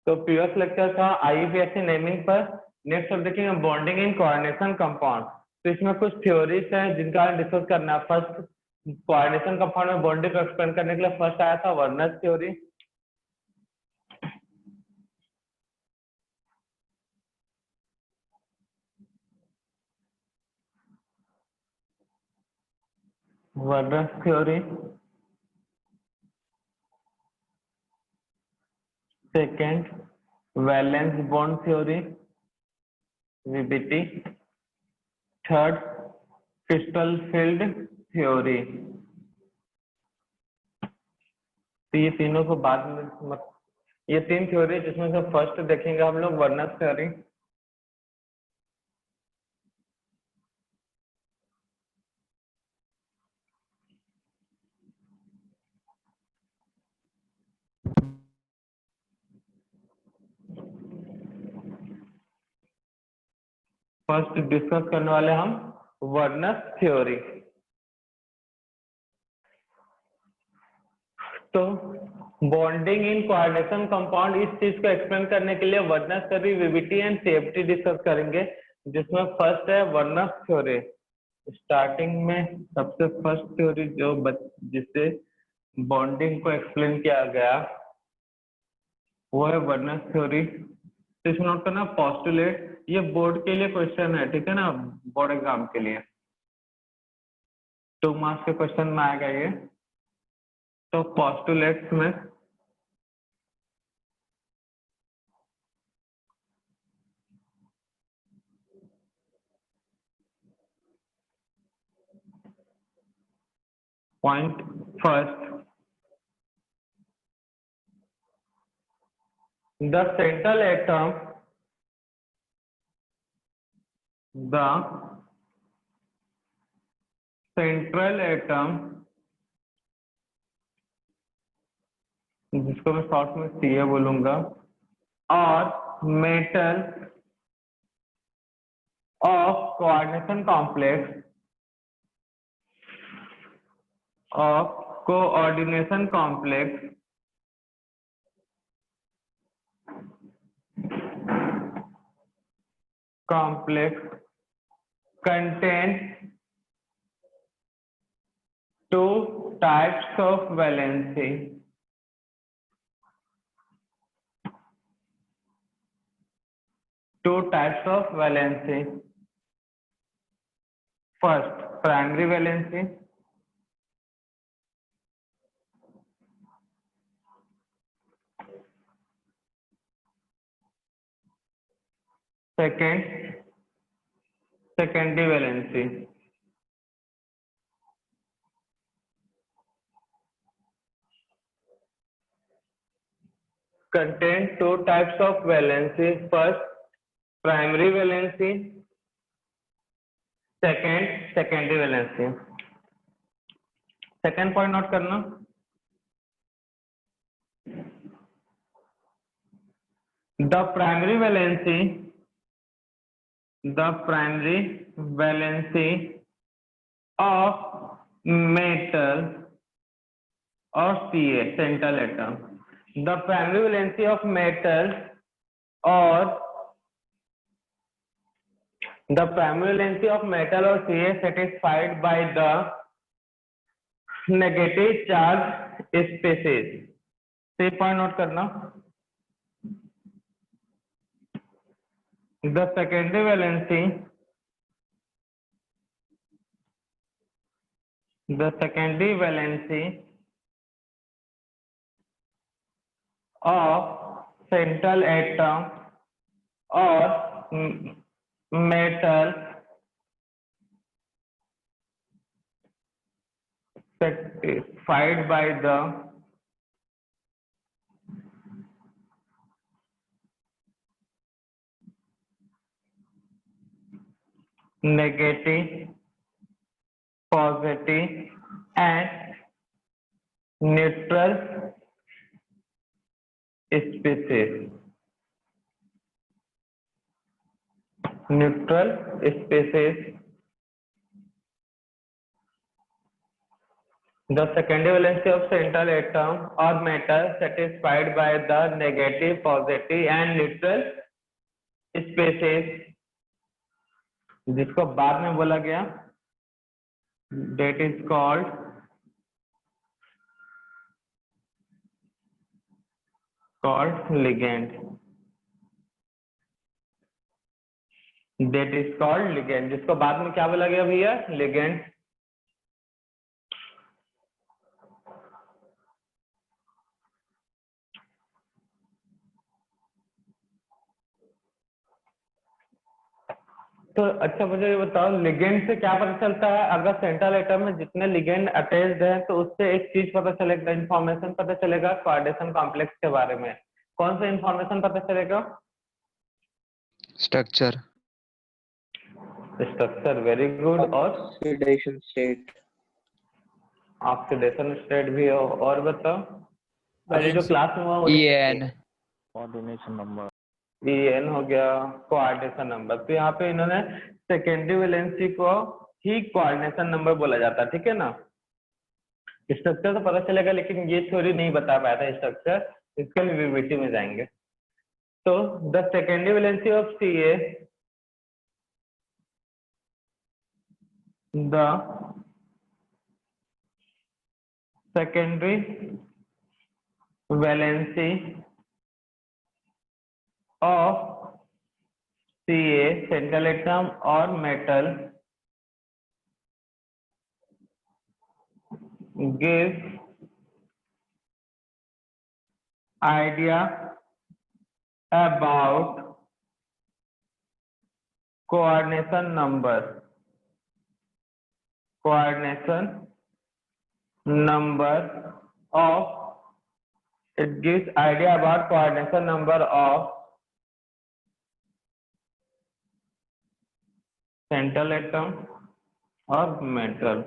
तो previous lecture था IUPAC naming पर। नेक्स्ट अब देखेंगे बॉन्डिंग इन कोऑर्डिनेशन कंपाउंड। तो इसमें कुछ थ्योरीज है जिनका डिस्कस करना है। फर्स्ट, कोऑर्डिनेशन कंपाउंड में बॉन्डिंग को एक्सप्लेन करने के लिए फर्स्ट आया था Werner's theory. Werner's theory. Second, valence bond theory VBT. Third, crystal field theory. तो ये तीनों को बाद में ये तीन थ्योरी जिसमें से फर्स्ट देखेंगे हम लोग वर्नर्स थ्योरी। फर्स्ट डिस्कस करने वाले हम वर्नर्स थ्योरी। तो बॉन्डिंग इन कोऑर्डिनेशन कंपाउंड, इस चीज को एक्सप्लेन करने के लिए Werner's theory, VBT and TFT discuss करेंगे, जिसमें फर्स्ट है वर्नर्स थ्योरी। स्टार्टिंग में सबसे फर्स्ट थ्योरी जो जिससे बॉन्डिंग को एक्सप्लेन किया गया वो है वर्नर्स थ्योरी। तो इसमें नोट करना पोस्टुलेट, ये बोर्ड के लिए क्वेश्चन है, ठीक है ना, बोर्ड एग्जाम के लिए 2 मार्क्स के क्वेश्चन में आएगा ये। तो पोस्टुलेट्स में point first, the central atom जिसको मैं शॉर्ट में सीए बोलूंगा, और metal of coordination complex contain two types of valency. First, primary valency. Second, secondary valency. Contain two types of valency. First, primary valency. Second, secondary valency. Second point note करना, the primary valency of metal or Ca, central atom. The primary valency of metal or Ca satisfied by the negative charge species. से point note करना, the secondary valency of central atom or metal satisfied by the negative, positive and neutral species. The secondary valency of central atom or metal satisfied by the negative, positive and neutral spaces, जिसको बाद में बोला गया, that is called ligand. That is called ligand, जिसको बाद में क्या बोला गया भैया, ligand. तो अच्छा मुझे ये बताओ, लिगेंड से क्या पता चलता है? अगर सेंट्रल एटम में जितने लिगेंड अटैच्ड हैं तो उससे एक चीज पता चलेगा, इंफॉर्मेशन पता चलेगा कोऑर्डिनेशन कॉम्प्लेक्स के बारे में. कौन सा इंफॉर्मेशन पता चलेगा? स्ट्रक्चर. Structure, very good. और ऑक्सीडेशन स्टेट. ऑक्सीडेशन स्टेट भी हो. और बताओ अभी जो क्लास में हुआ EN. Coordination number. EN हो गया, कोऑर्डिनेशन नंबर. तो यहाँ पे इन्होंने सेकेंडरी वैलेंसी को ही कोऑर्डिनेशन नंबर बोला जाता है, ठीक है ना. स्ट्रक्चर तो पता चलेगा, लेकिन ये थ्योरी नहीं बता पाया था स्ट्रक्चर, इसके लिए वीवीटी में जाएंगे. तो the secondary valency of Ca, the secondary valency of Ca, central atom or metal, gives idea about coordination number. Coordination number of, it gives idea about coordination number of central atom or metal.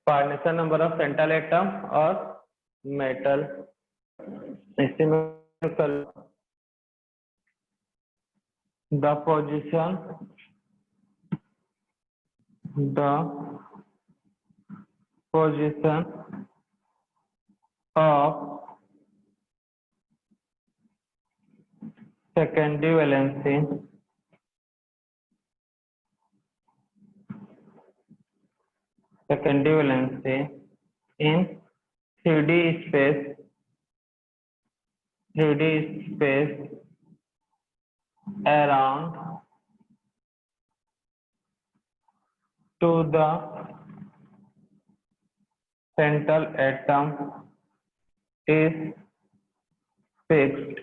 Coordination number of central atom or metal. Estimate the position of secondary valency in 3D space around to the central atom is fixed.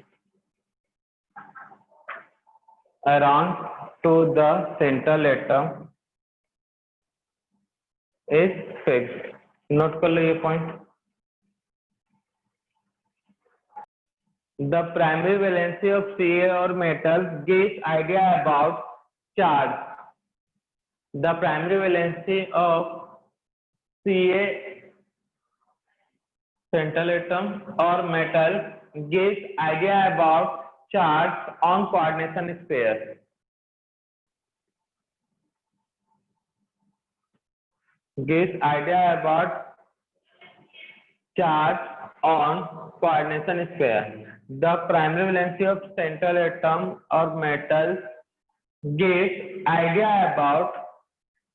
Around to the central atom is fixed. Note कर लो ये point. The primary valency of Ca or metal gives idea about charge. The primary valency of Ca, central atom or metal, gives idea about charge on coordination sphere. Gives idea about charge on coordination sphere. The primary valency of central atom or metal gives idea about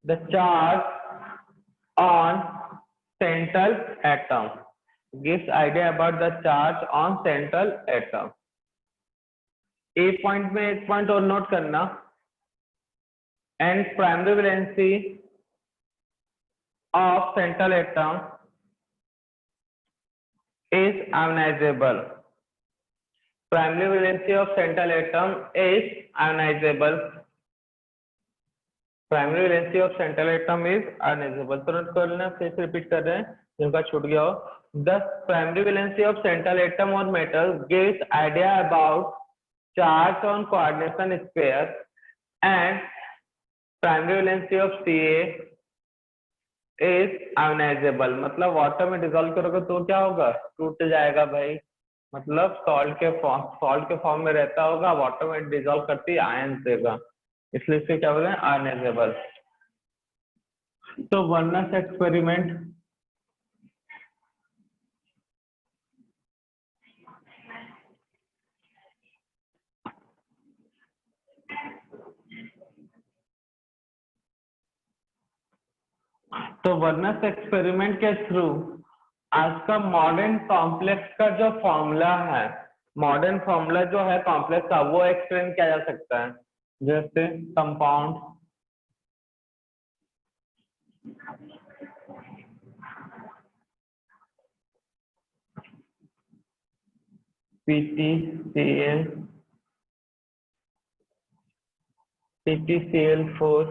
the charge on central atom. Gives idea about the charge on central atom. A point में एक point और note करना. And primary valency of central atom is ionizable. Primary valency of central atom is ionizable. Primary valency of central atom is ionizable. तो note कर लेना, फिर repeat कर रहे हैं जिनका छूट गया हो. The primary valency of central atom or metal gives idea about charge on coordination sphere, and primary valency of Ca is ionizable. मतलब वाटर में डिसॉल्व करोगे तो क्या होगा? टूट जाएगा भाई. मतलब सॉल्ट के फॉर्म में रहता होगा, वाटर में डिसॉल्व करती आयन देगा, इसलिए इसको क्या बोले? आयनाइजेबल. तो वर्नस एक्सपेरिमेंट, तो वर्नस एक्सपेरिमेंट के थ्रू आज का मॉडर्न कॉम्प्लेक्स का जो फॉर्मूला है, मॉडर्न फॉर्मूला जो है कॉम्प्लेक्स का, वो एक्सप्लेन किया जा सकता है। जैसे compound PTCl, PTCl4,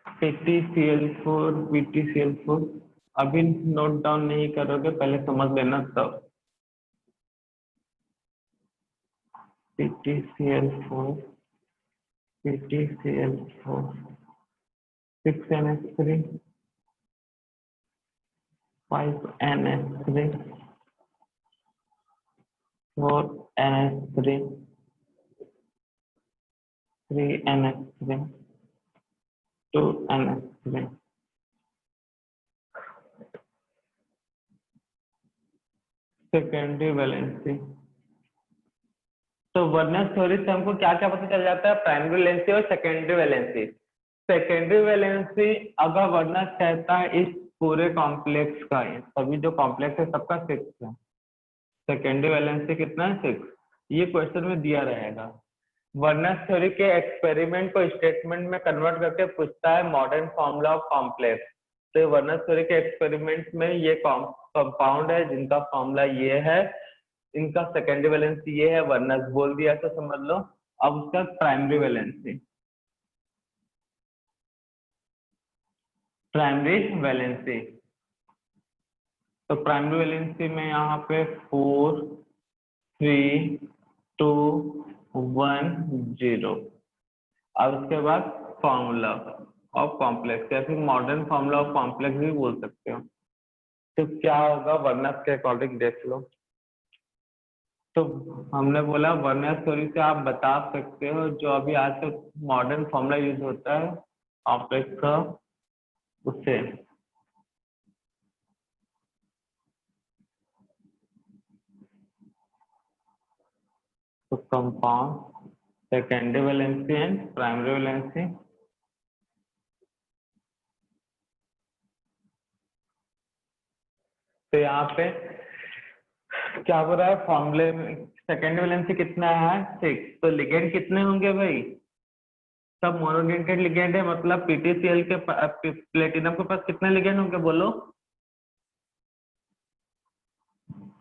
PTCl4, PTCl4, अभी नोट डाउन नहीं करोगे, पहले समझ लेना तब। PTCl4, PTCl4, 6NH3, 5NH3, 4NH3, 3NH3, 2NH3। Secondary valency, तो वर्नस थ्योरी से हमको क्या क्या पता चल जाता है? प्राइमरी वैलेंसी और सेकेंडरी वैलेंसी। सेकेंडरी वैलेंसी अगर वर्नस कहता है इस पूरे कॉम्प्लेक्स का, सभी जो कॉम्प्लेक्स है सबका 6 है, सेकेंडरी वैलेंसी कितना है? 6। ये क्वेश्चन में दिया रहेगा। वर्नस थ्योरी के एक्सपेरिमेंट को स्टेटमेंट में कन्वर्ट करके पूछता है मॉडर्न फॉर्मूला ऑफ कॉम्प्लेक्स। तो वर्नस थ्योरी के एक्सपेरिमेंट में ये कंपाउंड है जिनका फॉर्मूला ये है, इनका सेकेंडरी वैलेंसी ये है, वर्नस बोल दिया तो समझ लो। अब उसका प्राइमरी वैलेंसी, प्राइमरी वैलेंसी, तो प्राइमरी वैलेंसी में यहाँ पे 4, 3, 2, 1, 0। अब उसके बाद फॉर्मूला ऑफ कॉम्प्लेक्स या फिर मॉडर्न फॉर्मूला ऑफ कॉम्प्लेक्स भी बोल सकते हो। तो क्या होगा वर्नस के अकॉर्डिंग देख लो। तो हमने बोला वर्नस थ्योरी से आप बता सकते हो जो अभी आज तक मॉडर्न फॉर्मूला यूज होता है कॉम्प्लेक्स का, उससे। तो compound, secondary valency and primary valency. तो यहाँ पे क्या बोल रहा है फॉर्मूले में? सेकेंडरी वैलेंसी कितना है? 6। तो लिगेंड कितने होंगे भाई? सब मोनोडेंटेड लिगेंड है, मतलब पीटीसीएल के प्लेटिनम के पास कितने लिगेंड होंगे बोलो?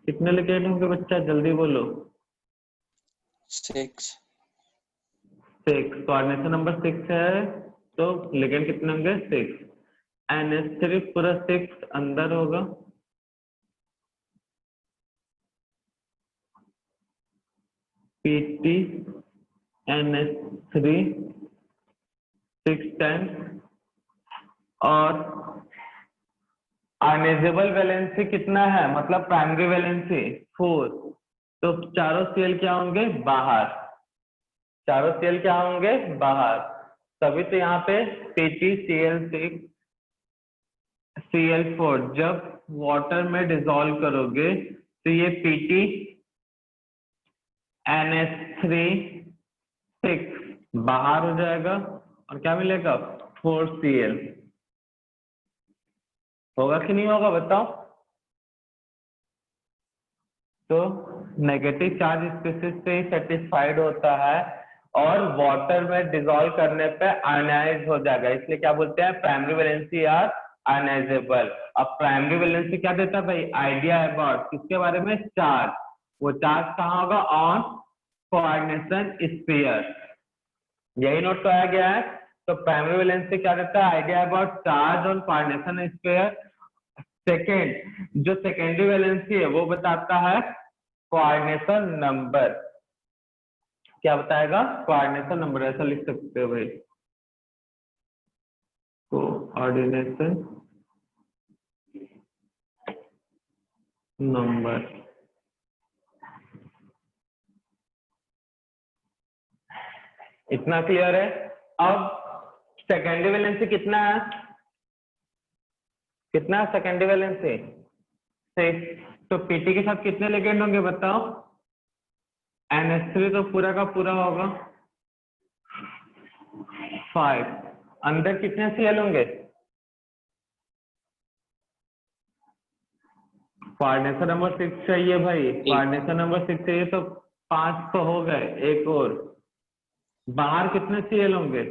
कितने लिगेंड होंगे बच्चा, जल्दी बोलो। 6। 6। कोऑर्डिनेशन नंबर 6 है, तो लिगेंड कितने होंगे? 6। NH3 पूरा 6 अंदर होगा, PT NH3 6 टाइम्स, और आयनाइजेबल वैलेंसी कितना है, मतलब प्राइमरी वैलेंसी 4। तो चारों सेल क्या होंगे? बाहर। चारों सेल क्या होंगे? बाहर। तभी तो यहाँ पे PTCl6 Cl4 जब वाटर में डिसॉल्व करोगे तो ये PT NH3 6 बाहर हो जाएगा और क्या मिलेगा? 4Cl। होगा कि नहीं होगा बताओ? तो नेगेटिव चार्ज स्पीसीज से ही सेटिस्फाइड होता है और वाटर में डिसॉल्व करने पे आयनाइज हो जाएगा, इसलिए क्या बोलते हैं? Primary valency are ionisable. अब प्राइमरी वैलेंसी क्या देता है भाई? आइडिया अबाउट किसके बारे में? चार्ज। वो चार्ज कहाँ होगा? On coordination sphere. यही नोट कराया गया है। तो प्राइमरी वैलेंसी क्या देता है? Idea about charge on coordination sphere. Second, जो सेकेंडरी वैलेंसी है वो बताता है कोऑर्डिनेशन नंबर। क्या बताएगा? कोऑर्डिनेशन नंबर, ऐसा लिख सकते हो भाई, कोऑर्डिनेशन नंबर। इतना क्लियर है। अब सेकेंडरी वैलेंसी कितना है, कितना सेकेंडरी वैलेंसी 6। तो पीटी के साथ कितने लिगेंड होंगे बताओ। NH3 तो पूरा का पूरा होगा 5। अंदर कितने Cl होंगे, कोऑर्डिनेशन नंबर 6 चाहिए भाई, कोऑर्डिनेशन नंबर 6 चाहिए, तो 5 तो हो गए, एक और। बाहर कितने Cl होंगे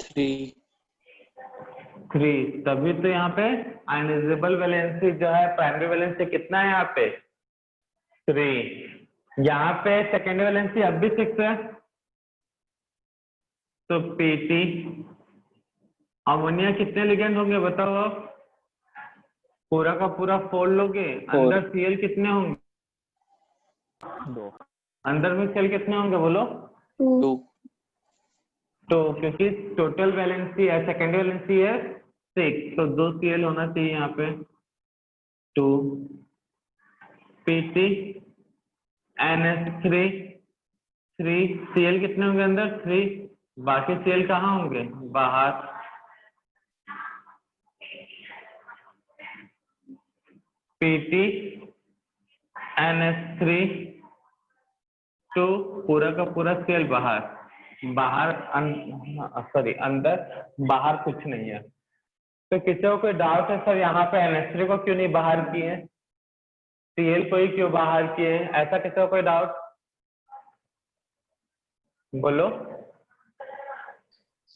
3 3। तभी तो यहाँ पे आयनाइजेबल वैलेंसी जो है, प्राइमरी वैलेंसी कितना है यहाँ पे 3। यहाँ पे सेकेंडरी वैलेंसी अब भी 6 है, तो पीटी अमोनिया कितने लिगेंड होंगे बताओ आप, पूरा का पूरा 4 लोगे। अंदर Cl कितने होंगे, 2 अंदर में Cl कितने होंगे बोलो 2 तो, क्योंकि टोटल वैलेंसी है, सेकेंडरी वैलेंसी है 6, तो 2 Cl होना चाहिए यहाँ पे 2। पीटी NH3 3, Cl कितने होंगे अंदर 3, बाकी Cl कहाँ होंगे बाहर। पीटी NH3 2, पूरा का पूरा Cl बाहर, बाहर सॉरी अंदर, बाहर कुछ नहीं है। तो किसी को कोई डाउट है सर यहाँ पे NH3 को क्यों नहीं बाहर किए, Cl को ही क्यों बाहर किए, ऐसा किसी को कोई डाउट बोलो।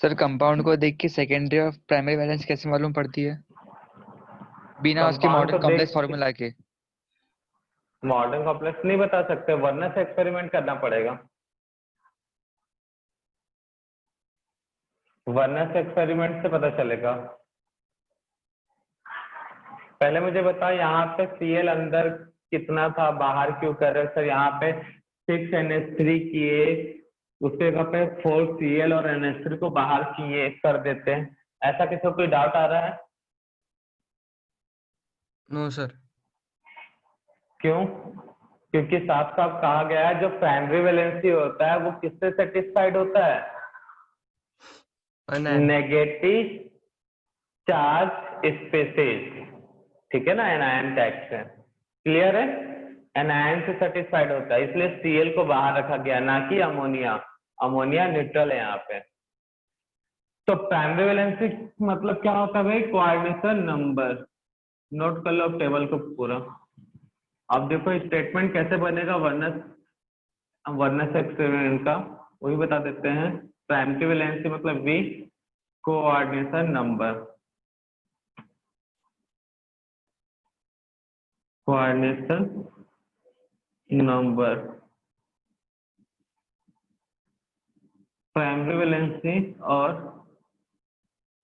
सर कंपाउंड को देख के सेकेंडरी और प्राइमरी बैलेंस कैसे मालूम पड़ती है बिना उसके कंपाउंड मॉडर्न को कॉम्प्लेक्स देख, फार्मूला के? मॉडर्न कॉम्प्लेक्स नहीं बता सकते, वरना से एक्सपेरिमेंट करना पड़ेगा, वरना से एक्सपेरिमेंट से पता चलेगा। पहले मुझे बताओ यहाँ पे Cl अंदर कितना था, बाहर क्यों कर रहे सर, यहाँ पे 6 NH3 किए, उसके जगह पे 4 Cl और NH3 को बाहर किए कर देते हैं, ऐसा किसी को कोई डाउट आ रहा है। No sir. क्यों, क्योंकि साफ साफ कहा गया है जो प्राइमरी वैलेंसी होता है वो किससे सेटिस्फाइड होता है, नेगेटिव चार्ज स्पेसीज, ठीक है ना, एनायन का एक्शन क्लियर है, एनायन से सेटिस्फाइड होता है, इसलिए Cl को बाहर रखा गया, ना कि अमोनिया, अमोनिया न्यूट्रल है यहाँ पे। तो प्राइमरी वैलेंसी मतलब क्या होता है भाई, कोऑर्डिनेशन नंबर, नोट कर लो टेबल को पूरा। अब देखो स्टेटमेंट कैसे बनेगा वर्नस, वर्नस एक्सपेरिमेंट का वही बता देते हैं। प्राइमरी वैलेंसी मतलब V, coordination number, coordination number, primary valency, और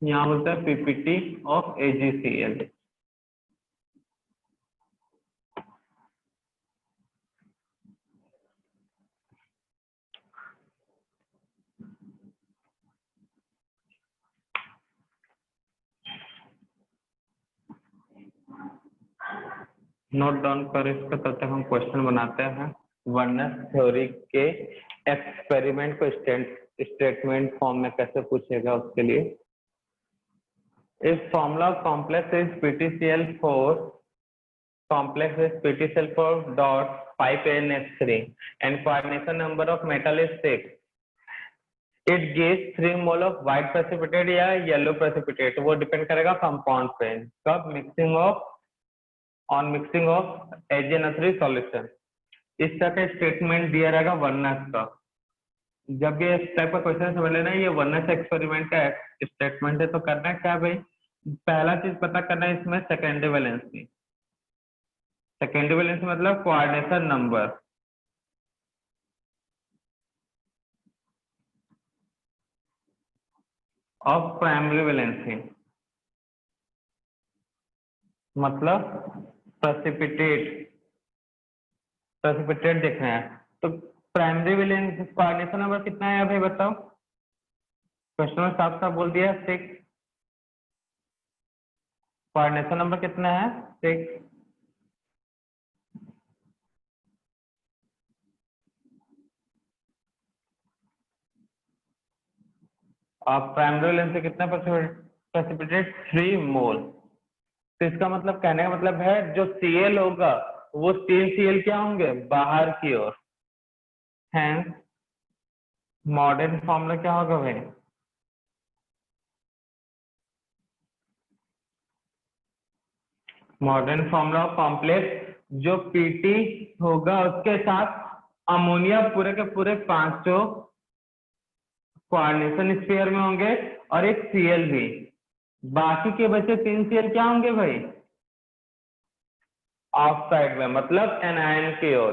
यहाँ होता है PPT of AgCl। Note down कर इसका, तब तक हम क्वेश्चन बनाते हैं। वर्नस थ्योरी के एक्सपेरिमेंट को स्टेटमेंट फॉर्म में कैसे पूछेगा उसके लिए। If formula of complex is PtCl4, complex is PtCl4 dot 5NH3 and coordination number of metal is 6. It gives 3 mole of white precipitate या yellow precipitate, वो डिपेंड करेगा कंपाउंड पे, कब mixing of, on mixing of AgNO3 solution. इस तरह का statement दिया रहेगा वर्नस का। जब ये इस टाइप का क्वेश्चन समझ लेना, ये वर्नस एक्सपेरिमेंट का स्टेटमेंट है, तो करना क्या भाई, पहला चीज पता करना है इसमें सेकेंडरी वैलेंसी। सेकेंडरी वैलेंसी मतलब coordination number of primary valency, मतलब प्रेसिपिटेट, प्रेसिपिटेट देखना है। तो प्राइमरी वैलेंसी कोऑर्डिनेशन नंबर कितना है भाई बताओ, क्वेश्चन में साफ साफ बोल दिया 6। कोऑर्डिनेशन नंबर कितना है 6। और प्राइमरी वैलेंस से कितना प्रेसिपिटेट 3 मोल। तो इसका मतलब कहने का मतलब है जो Cl होगा वो 3 Cl क्या होंगे बाहर की ओर। हैंस मॉडर्न फॉर्मूला क्या होगा भाई, मॉडर्न फॉर्मूला ऑफ कॉम्प्लेक्स जो Pt होगा उसके साथ अमोनिया पूरे के पूरे 500 कोऑर्डिनेशन स्फीयर में होंगे और एक Cl भी, बाकी के बचे 3 Cl क्या होंगे भाई ऑफ साइड में, मतलब एनायन की ओर।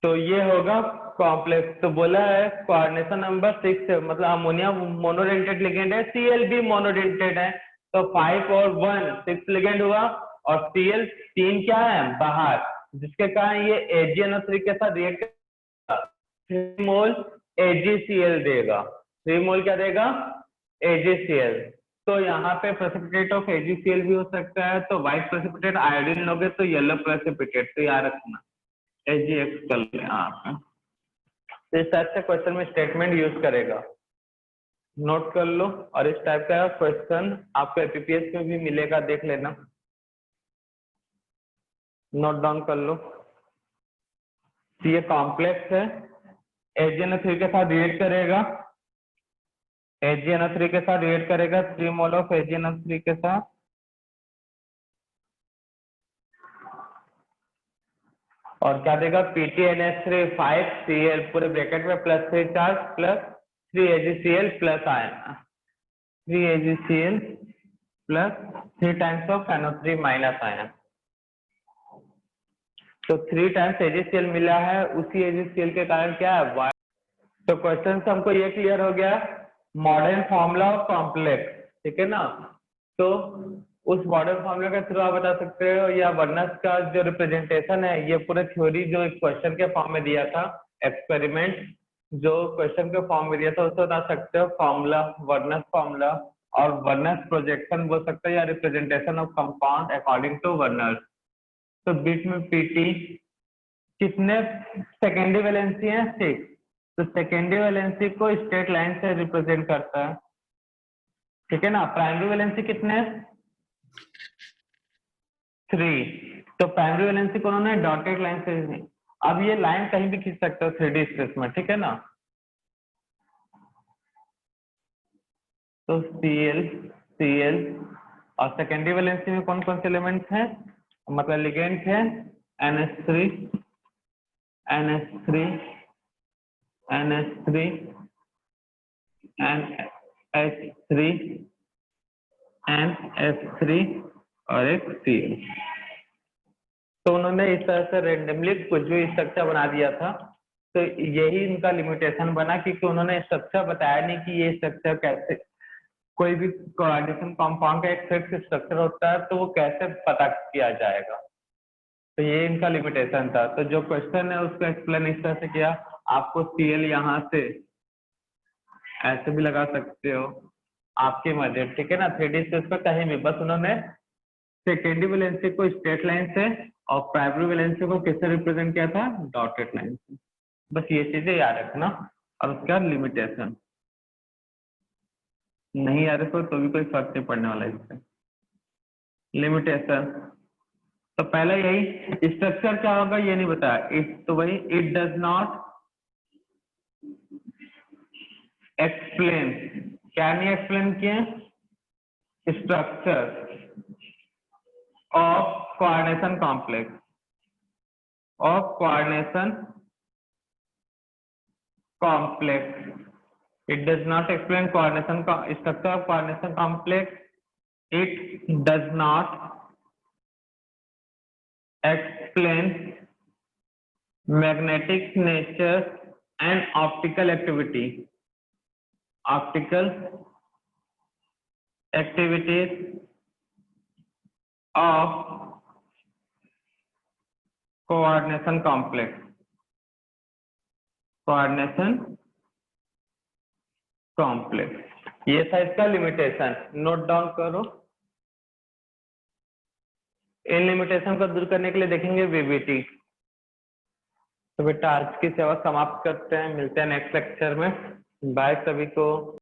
तो ये होगा कॉम्प्लेक्स। तो बोला है कोऑर्डिनेशन नंबर 6 है, मतलब अमोनिया मोनोडेंटेड लिगेंड है, Cl भी मोनोडेंटेड है, तो 5 और 1 6 लिगेंड हुआ और Cl 3 क्या है बाहर, जिसके कारण ये AgNO3 के साथ रिएक्ट करेगा, 3 मोल AgCl देगा। 3 मोल क्या देगा AgCl। तो यहाँ पे प्रेसिपिटेट ऑफ AgCl भी हो सकता है, तो व्हाइट प्रेसिपिटेट आयोडीन लोगे तो येलो प्रेसिपिटेट, तो याद रखना AgX कर लें आप। तो इस टाइप से क्वेश्चन में स्टेटमेंट यूज करेगा, नोट कर लो। और इस टाइप का क्वेश्चन आपको एपीपीएस में भी मिलेगा, देख लेना, नोट डाउन कर लो। तो ये कॉम्प्लेक्स है, AgNO3 के साथ रिएक्ट करेगा, AgNO3 के साथ रिएक्ट करेगा 3 मोल ऑफ AgNO3 के साथ, और क्या देगा PtNH3 5Cl पूरे ब्रैकेट में plus 3 charge plus 3 AgCl plus ion 3 AgCl plus 3 times of NO3 minus ion. तो 3 टाइम्स AgCl मिला है, उसी AgCl के कारण क्या है। तो क्वेश्चन से हमको ये क्लियर हो गया मॉडर्न फॉर्मूला ऑफ कॉम्प्लेक्स, ठीक है ना। तो उस मॉडर्न फॉर्मूला के थ्रू आप बता सकते हो, या वर्नस का जो रिप्रेजेंटेशन है, ये पूरे थ्योरी जो एक क्वेश्चन के फॉर्म में दिया था, एक्सपेरिमेंट जो क्वेश्चन के फॉर्म में दिया था, उसको बता सकते हो फॉर्मूला, वर्नस फॉर्मूला, और वर्नस प्रोजेक्शन बोल सकते हो, या representation of compound according to Werner's. तो बीच में Pt कितने सेकेंडरी वैलेंसी है 6, तो सेकेंडरी वैलेंसी को स्ट्रेट लाइन से रिप्रेजेंट करता है, ठीक है ना। प्राइमरी वैलेंसी कितने 3, तो प्राइमरी वैलेंसी को उन्होंने डॉटेड लाइन से, अब ये लाइन कहीं भी खींच सकते हो 3D स्पेस में, ठीक है ना। तो Cl और सेकेंडरी वैलेंसी में कौन कौन से एलिमेंट्स हैं, मतलब लिगेंड है NH3 NH3 NH3 NH3 NF3 और एक Cl। तो उन्होंने इस तरह से रेंडमली कुछ भी स्ट्रक्चर बना दिया था, तो यही इनका लिमिटेशन बना, क्योंकि उन्होंने स्ट्रक्चर बताया नहीं कि ये स्ट्रक्चर कैसे, कोई भी कोऑर्डिनेशन कंपाउंड का एक फिक्स स्ट्रक्चर होता है तो वो कैसे पता किया जाएगा, तो ये इनका लिमिटेशन था। तो जो क्वेश्चन है उसको एक्सप्लेन इस तरह से किया, आपको Cl यहाँ से ऐसे भी लगा सकते हो, आपकी मर्जी, ठीक है ना। 3D स्पेस पर कहीं भी, बस उन्होंने सेकेंडरी वैलेंसी को स्ट्रेट लाइन से और प्राइमरी वैलेंसी को किससे रिप्रेजेंट किया था, डॉटेड लाइन से। बस ये चीजें याद रखना, और उसका लिमिटेशन नहीं याद रखो तो भी कोई फर्क नहीं पड़ने वाला इससे। लिमिटेशन तो पहले यही, स्ट्रक्चर क्या होगा ये नहीं बताया, तो वही इट डज नॉट एक्सप्लेन, क्या नहीं एक्सप्लेन किए, structure of coordination complex, of coordination complex. It does not explain coordination structure of coordination complex. It does not explain magnetic nature and optical activity. Optical activities of coordination complex, coordination complex, ये था इसका limitation, note down करो। इन limitation को दूर करने के लिए देखेंगे वीबीटी। तो बेटा आज की सेवा समाप्त करते हैं, मिलते हैं नेक्स्ट लेक्चर में, बाय सभी को।